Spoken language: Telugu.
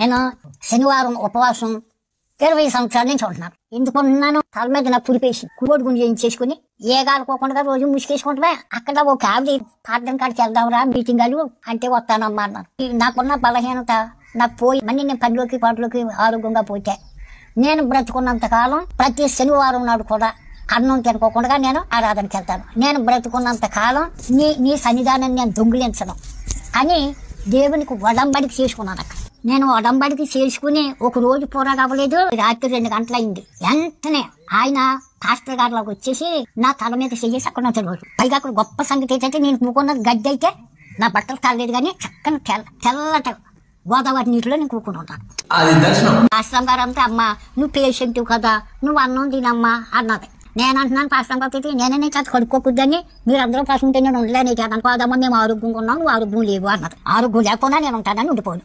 నేను శనివారం ఉపవాసం 20 సంవత్సరాల నుంచి ఉంటున్నాను. ఎందుకుంటున్నాను? తల మీద నా పులిపేసి కుబోడు గుండె చేయించేసుకుని ఏగాలుకోకుండా రోజు ముసుకేసుకుంటున్నా. అక్కడ ఒక ఆవిడ పార్థం కాడికి వెళ్దాంరా మీటింగ్ వాళ్ళు అంటే వస్తానమ్మా అన్నారు. నాకున్న బలహీనత నాకు పోయి మళ్ళీ నేను పనిలోకి ఆరోగ్యంగా పోతే నేను బ్రతుకున్నంత కాలం ప్రతి శనివారం నాడు కూడా అన్నం తినుకోకుండా నేను ఆరాధనకి వెళ్తాను. నేను బ్రతుకున్నంత కాలం నీ సన్నిధానాన్ని నేను దొంగిలించను అని దేవునికి ఒడంబడికి చేసుకున్నాను. అక్కడ నేను ఒడంబడికి చేసుకుని ఒక రోజు పూరా కావలేదు, రాత్రి 2 గంటలైంది. వెంటనే ఆయన పాస్టర్ గారిలోకి వచ్చేసి నా తల మీద చెయ్యేసి అక్కడ నుంచి రోజు. పైగా అక్కడ గొప్ప సంగతి ఏంటంటే నేను కూకున్నది గడ్డి అయితే నా బట్టలు తల్లలేదు, కానీ చక్కని తెల్లట గోదావరి నీటిలో నేను కూకుని ఉంటాను. పాస్టర్ గారు అంతా అమ్మ నువ్వు పేషెంట్ కదా, నువ్వు అన్నం తినమ్మా అన్నది. నేను అంటున్నాను పాస్టర్ గారు నేనే చేత కడుక్కోకూడదని, మీరు అందరూ ప్రశ్న నేను ఉండలేని అనుకోదమ్మా, మేము ఆరోగ్యంగా ఉన్నాం, నువ్వు ఆరోగ్యం లేవు అన్నది. ఆరోగ్యం లేకపోయినా నేను ఉంటానని ఉండిపోను.